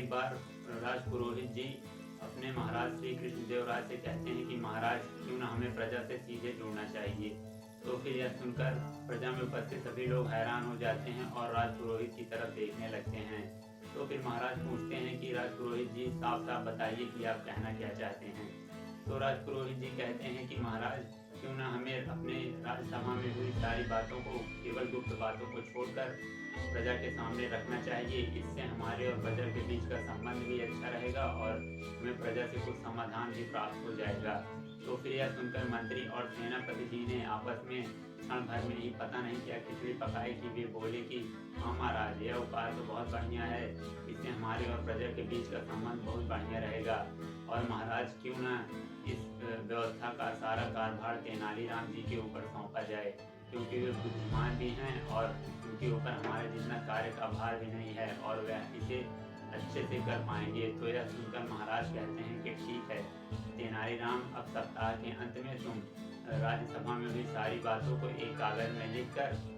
एक बार राजपुरोहित जी अपने महाराज श्री कृष्णदेव राय से कहते हैं कि महाराज क्यों न हमें प्रजा से सीधे जुड़ना चाहिए। तो फिर यह सुनकर प्रजा में उपस्थित सभी लोग हैरान हो जाते हैं और राजपुरोहित की तरफ देखने लगते हैं। तो फिर महाराज पूछते हैं कि राजपुरोहित जी साफ साफ बताइए कि आप कहना क्या चाहते हैं। तो राजपुरोहित जी कहते हैं कि महाराज क्यों न हमें अपने राज्यसभा में हुई सारी बातों को, केवल गुप्त बातों को छोड़कर प्रजा के सामने रखना चाहिए। इससे हमारे और प्रजा के बीच का संबंध भी अच्छा रहेगा और हमें प्रजा से कुछ समाधान भी प्राप्त हो जाएगा। तो फिर यह सुनकर मंत्री और सेनापति जी ने आपस में क्षण भर में ही पता नहीं क्या खिचड़ी पकाई कि वे बोले कि हाँ महाराज, यह उपाय तो बहुत बढ़िया है, इससे हमारे और प्रजा के बीच का संबंध बहुत बढ़िया रहेगा। और महाराज क्यों न इस व्यवस्था का सारा कार्यभार तेनालीराम जी के ऊपर सौंपा जाए, क्योंकि वे बुद्धिमान भी हैं और उनके ऊपर हमारे जितना कार्य का भार भी नहीं है और वह इसे अच्छे से कर पाएंगे। तो यह सुनकर महाराज कहते हैं कि ठीक है तेनालीराम, अब सप्ताह के अंत में तुम राज्यसभा में हुई सारी बातों को एक कागज में लिखकर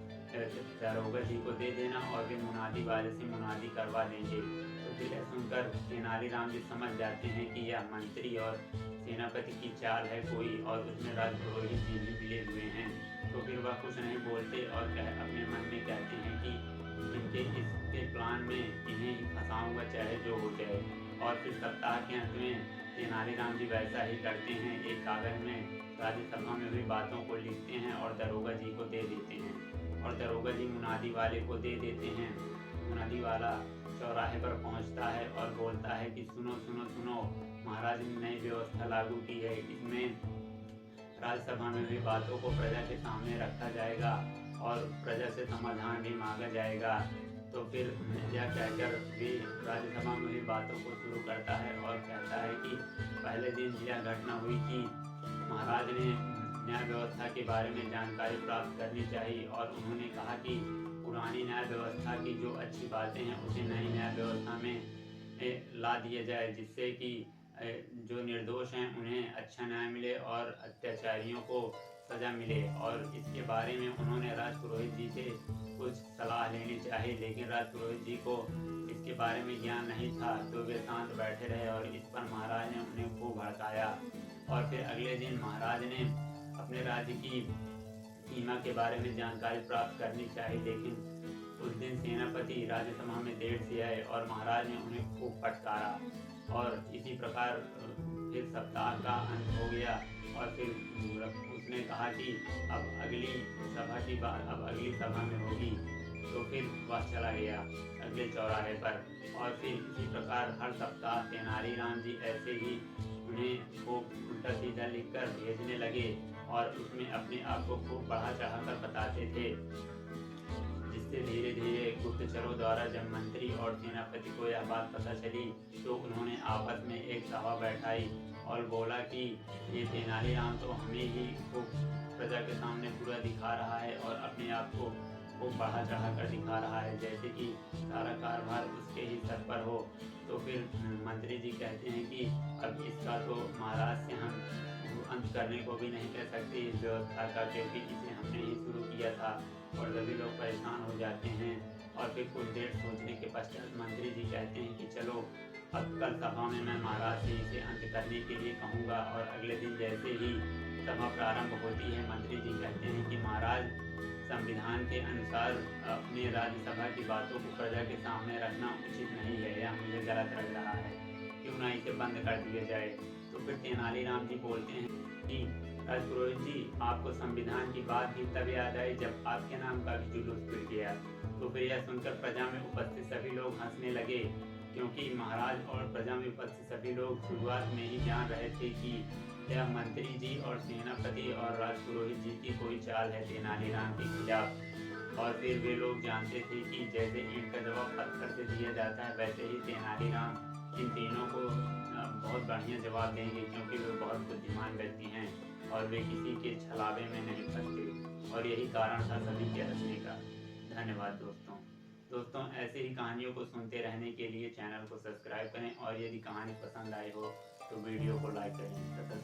दारोगा जी को दे देना और वे मुनादी वाले से मुनादी करवा देंगे। तो फिर यह सुनकर तेनालीराम जी समझ जाते हैं कि यह मंत्री और सेनापति की चाल है कोई, और उसमें राजपुरोहित जी भी मिले हुए हैं। तो फिर वह कुछ नहीं बोलते और अपने मन में कहते हैं कि इनके इसके प्लान में इन्हें ही फंसाऊंगा चाहे जो हो जाए। और फिर सप्ताह के अंत में तेनालीराम जी वैसा ही करते हैं, एक कागज में राज्यसभा में हुई बातों को लिखते हैं और दारोगा जी को दे देते हैं और दारोगा जी मुनादी वाले को दे देते हैं। मुनादी वाला चौराहे पर पहुंचता है और बोलता है कि सुनो सुनो सुनो, महाराज ने नई व्यवस्था लागू की है, इसमें राज्यसभा में भी बातों को प्रजा के सामने रखा जाएगा और प्रजा से समाधान भी मांगा जाएगा। तो फिर यह कहकर भी राज्यसभा में भी बातों को शुरू करता है और कहता है कि पहले दिन यह घटना हुई कि महाराज ने न्याय व्यवस्था के बारे में जानकारी प्राप्त करनी चाहिए और उन्होंने कहा कि पुरानी न्याय व्यवस्था की जो अच्छी बातें हैं उसे नई न्याय व्यवस्था में ला दिया जाए, जिससे कि जो निर्दोष हैं उन्हें अच्छा न्याय मिले और अत्याचारियों को सजा मिले। और इसके बारे में उन्होंने राजपुरोहित जी से कुछ सलाह लेनी चाहिए, लेकिन राजपुरोहित जी को इसके बारे में ज्ञान नहीं था, तो वे शांत बैठे रहे और इस पर महाराज ने उन्हें खूब भड़काया। और फिर अगले दिन महाराज ने अपने राज्य की सीमा के बारे में जानकारी प्राप्त करनी चाहिए, लेकिन उस दिन सेनापति राज्यसभा में देर से आए और महाराज ने उन्हें खूब फटकारा। और इसी प्रकार फिर सप्ताह का अंत हो गया और फिर उसने कहा कि अब अगली सभा की बात अब अगली सभा में होगी। तो फिर वह चला गया अगले चौराहे पर और फिर इसी प्रकार हर सप्ताह तेनालीराम जी ऐसे ही उन्हें खूब उल्टा सीधा लिखकर भेजने लगे और उसमें अपने आप को खूब बढ़ा चढ़ा कर बताते थे, जिससे धीरे धीरे गुप्तचरों द्वारा जब मंत्री और सेनापति को यह बात पता चली तो उन्होंने आपस में एक सभा बैठाई और बोला कि ये तेनालीराम तो हमें ही खूब प्रजा के सामने पूरा दिखा रहा है और अपने आप को खूब बढ़ा चढ़ा कर दिखा रहा है, जैसे कि सारा कार्यभार उसके ही सर पर हो। तो फिर मंत्री जी कहते हैं कि अब इसका तो महाराज से हम अंत करने को भी नहीं कह सकते इस व्यवस्था का, क्योंकि इसे हमने ही शुरू किया था और सभी लोग परेशान हो जाते हैं। और फिर कुछ देर सोचने के पश्चात मंत्री जी कहते हैं कि चलो अब कल सभा में मैं महाराज से इसे अंत करने के लिए कहूँगा। और अगले दिन जैसे ही सभा प्रारंभ होती है मंत्री जी कहते हैं कि महाराज, संविधान के अनुसार अपने राज्यसभा की बातों को प्रजा के सामने रखना उचित नहीं है, यह मुझे गलत लग रहा है, क्यों ना इसे बंद कर दिया जाए। तो फिर तेनालीराम जी बोलते हैं कि राजपुरोहित जी, आपको संविधान की बात भी तब याद आई जब आपके नाम का भी जुलूस फिर गया। तो फिर यह सुनकर प्रजा में उपस्थित सभी लोग हंसने लगे, क्योंकि महाराज और प्रजा में उपस्थित सभी लोग शुरुआत में ही जान रहे थे कि यह मंत्री जी और सेनापति और राजपुरोहित जी की कोई चाल है तेनालीराम के खिलाफ। और फिर वे लोग जानते थे कि जैसे ईंट का जवाब पत्थर से दिया जाता है, वैसे ही तेनालीराम इन तीनों को बहुत बढ़िया जवाब देंगे, क्योंकि वे बहुत बुद्धिमान व्यक्ति हैं और वे किसी के छलावे में नहीं फंसते। और यही कारण था सभी के हंसने का। धन्यवाद दोस्तों, ऐसे ही कहानियों को सुनते रहने के लिए चैनल को सब्सक्राइब करें और यदि कहानी पसंद आई हो तो वीडियो को लाइक करें तथा